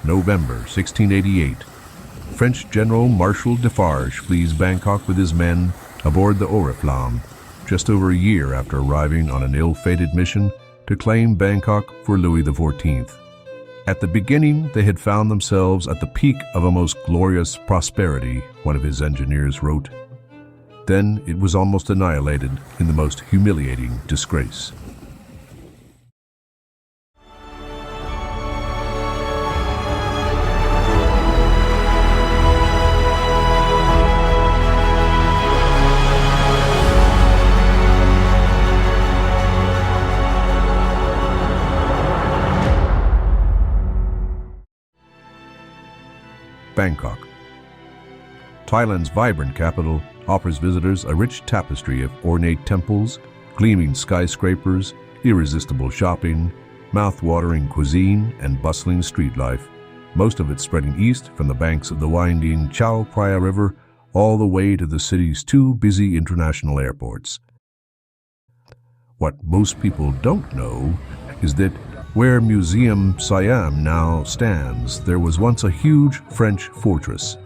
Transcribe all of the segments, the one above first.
November 1688. French General Marshal Defarge flees Bangkok with his men aboard the Oriflamme, just over a year after arriving on an ill-fated mission to claim Bangkok for Louis XIV. At the beginning, they had found themselves at the peak of a most glorious prosperity, one of his engineers wrote. Then it was almost annihilated in the most humiliating disgrace. Bangkok. Thailand's vibrant capital offers visitors a rich tapestry of ornate temples, gleaming skyscrapers, irresistible shopping, mouth-watering cuisine, and bustling street life, most of it spreading east from the banks of the winding Chao Phraya River all the way to the city's two busy international airports. What most people don't know is that where Museum Siam now stands, there was once a huge French fortress.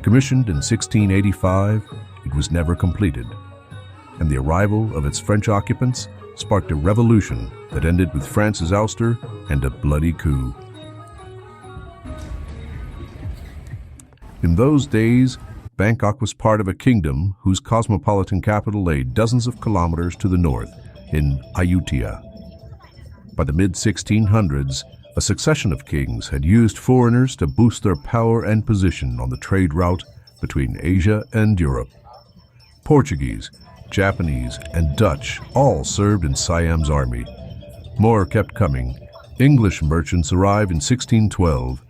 Commissioned in 1685, it was never completed, and the arrival of its French occupants sparked a revolution that ended with France's ouster and a bloody coup. In those days, Bangkok was part of a kingdom whose cosmopolitan capital lay dozens of kilometers to the north, in Ayutthaya. By the mid-1600s, a succession of kings had used foreigners to boost their power and position on the trade route between Asia and Europe. Portuguese, Japanese, and Dutch all served in Siam's army. More kept coming. English merchants arrived in 1612,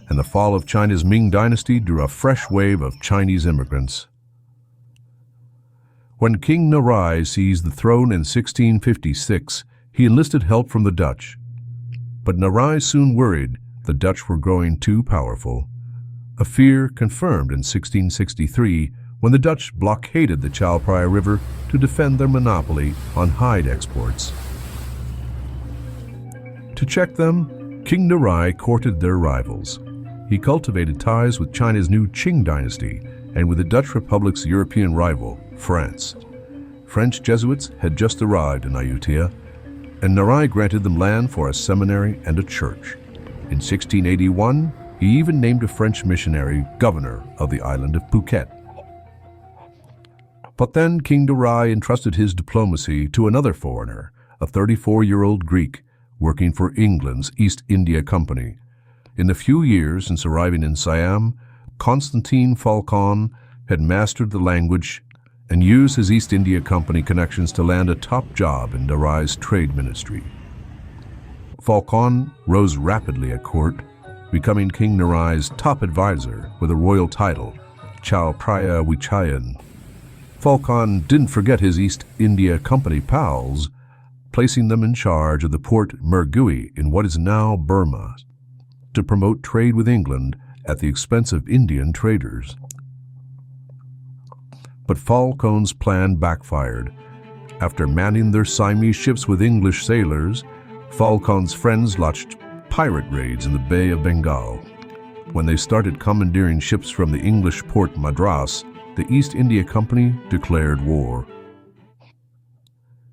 and the fall of China's Ming dynasty drew a fresh wave of Chinese immigrants. When King Narai seized the throne in 1656, he enlisted help from the Dutch. But Narai soon worried the Dutch were growing too powerful, a fear confirmed in 1663 when the Dutch blockaded the Chao Phraya River to defend their monopoly on hide exports. To check them, King Narai courted their rivals. He cultivated ties with China's new Qing dynasty and with the Dutch Republic's European rival, France. French Jesuits had just arrived in Ayutthaya, and Narai granted them land for a seminary and a church. In 1681, he even named a French missionary governor of the island of Phuket. But then King Narai entrusted his diplomacy to another foreigner, a 34-year-old Greek working for England's East India Company. In the few years since arriving in Siam, Constantine Phaulkon had mastered the language and used his East India Company connections to land a top job in Narai's trade ministry. Phaulkon rose rapidly at court, becoming King Narai's top advisor with a royal title, Chao Phraya Wichayen. Phaulkon didn't forget his East India Company pals, placing them in charge of the port Mergui in what is now Burma, to promote trade with England at the expense of Indian traders. But Phaulkon's plan backfired. After manning their Siamese ships with English sailors, Phaulkon's friends launched pirate raids in the Bay of Bengal. When they started commandeering ships from the English port Madras, the East India Company declared war.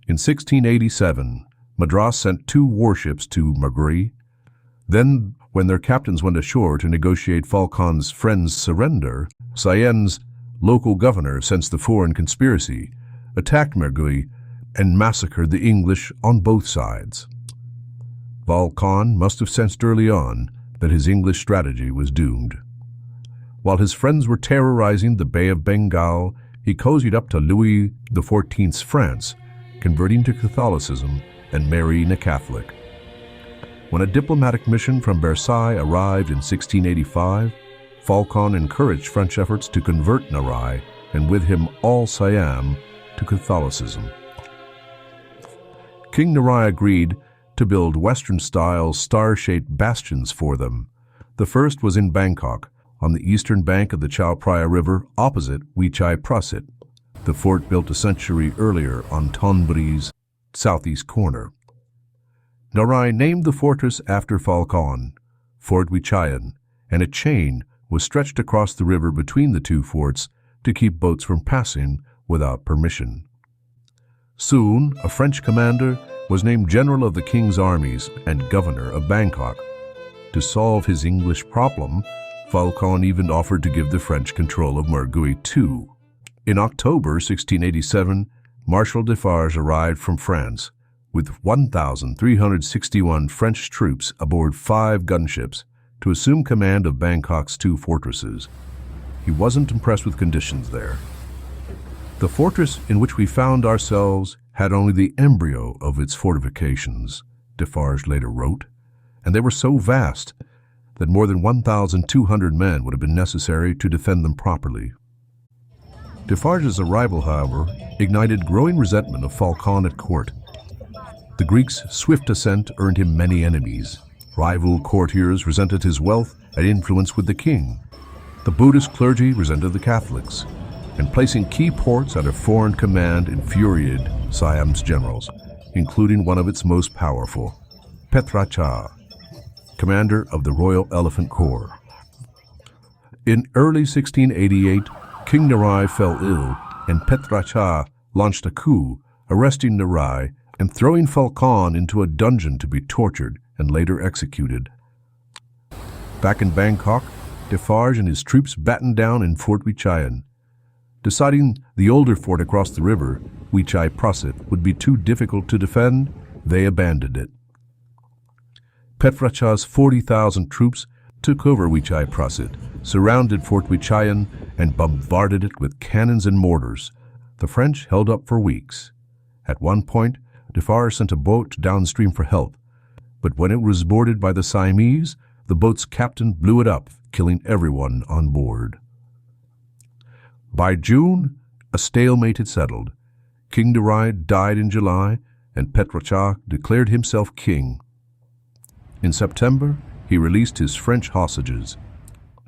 In 1687, Madras sent 2 warships to Mergui. Then, when their captains went ashore to negotiate Phaulkon's friends' surrender, Siam's local governor sensed the foreign conspiracy, attacked Mergui, and massacred the English on both sides. Phaulkon must have sensed early on that his English strategy was doomed. While his friends were terrorizing the Bay of Bengal, he cozied up to Louis XIV's France, converting to Catholicism and marrying a Catholic. When a diplomatic mission from Versailles arrived in 1685, Phaulkon encouraged French efforts to convert Narai, and with him all Siam, to Catholicism. King Narai agreed to build Western-style star-shaped bastions for them. The first was in Bangkok, on the eastern bank of the Chao Phraya River opposite Wichayen, the fort built a century earlier on Thonburi's southeast corner. Narai named the fortress after Phaulkon. Fort Wichayen, and a chain was stretched across the river between the two forts to keep boats from passing without permission. Soon, a French commander was named general of the king's armies and governor of Bangkok. To solve his English problem, Phaulkon even offered to give the French control of Mergui too. In October 1687, Marshal Defarge arrived from France with 1,361 French troops aboard 5 gunships to assume command of Bangkok's 2 fortresses. He wasn't impressed with conditions there. The fortress in which we found ourselves had only the embryo of its fortifications, Defarge later wrote, and they were so vast that more than 1,200 men would have been necessary to defend them properly. Defarge's arrival, however, ignited growing resentment of Phaulkon at court. The Greeks' swift ascent earned him many enemies. Rival courtiers resented his wealth and influence with the king. The Buddhist clergy resented the Catholics, and placing key ports under foreign command infuriated Siam's generals, including one of its most powerful, Phet Racha, commander of the Royal Elephant Corps. In early 1688, King Narai fell ill, and Phet Racha launched a coup, arresting Narai and throwing Phaulkon into a dungeon to be tortured and later executed. Back in Bangkok, Defarge and his troops battened down in Fort Wichayen. Deciding the older fort across the river, Wichayen would be too difficult to defend, they abandoned it. Phet Racha's 40,000 troops took over Wichayen, surrounded Fort Wichayen, and bombarded it with cannons and mortars. The French held up for weeks. At one point, Defarge sent a boat downstream for help, but when it was boarded by the Siamese, the boat's captain blew it up, killing everyone on board. By June, a stalemate had settled. King Narai died in July, and Phet Racha declared himself king. In September, he released his French hostages.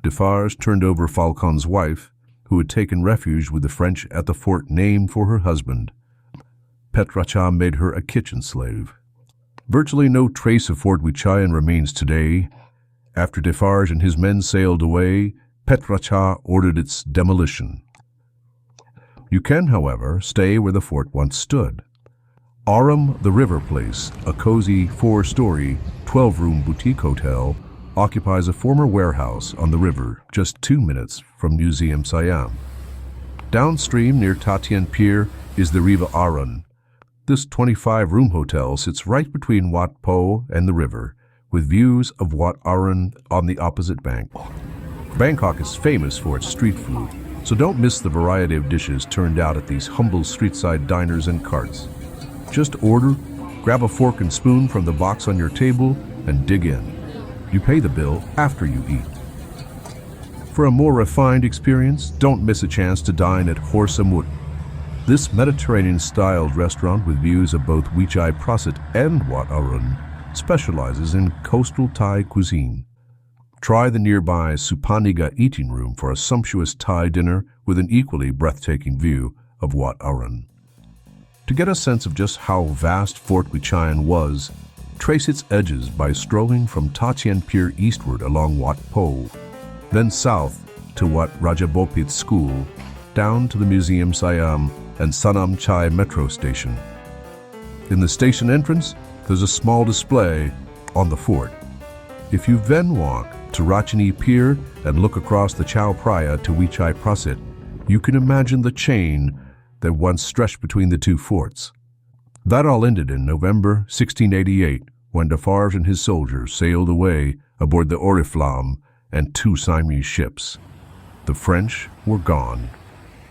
Defarge turned over Phaulkon's wife, who had taken refuge with the French at the fort named for her husband. Phet Racha made her a kitchen slave. Virtually no trace of Fort Wichayen remains today. After Defarge and his men sailed away, Phet Racha ordered its demolition. You can, however, stay where the fort once stood. Aram, the River Place, a cozy 4-story, 12-room boutique hotel, occupies a former warehouse on the river just 2 minutes from Museum Siam. Downstream near Ta Tien Pier is the Riva Aran. This 25-room hotel sits right between Wat Po and the river, with views of Wat Aran on the opposite bank. Bangkok is famous for its street food, so don't miss the variety of dishes turned out at these humble street-side diners and carts. Just order, grab a fork and spoon from the box on your table, and dig in. You pay the bill after you eat. For a more refined experience, don't miss a chance to dine at Hor Samut. This Mediterranean-styled restaurant with views of both Wichayen and Wat Aran specializes in coastal Thai cuisine. Try the nearby Supaniga eating room for a sumptuous Thai dinner with an equally breathtaking view of Wat Aran. To get a sense of just how vast Fort Wichayen was, trace its edges by strolling from Ta Tien Pier eastward along Wat Po, then south to Wat Rajabopit School, down to the Museum Siam and Sanam Chai metro station. In the station entrance, there's a small display on the fort. If you then walk to Rachani Pier and look across the Chao Phraya to Wichayen, you can imagine the chain that once stretched between the two forts. That all ended in November 1688, when Defarge and his soldiers sailed away aboard the Oriflamme and 2 Siamese ships. The French were gone,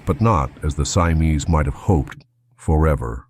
but not, as the Siamese might have hoped, forever.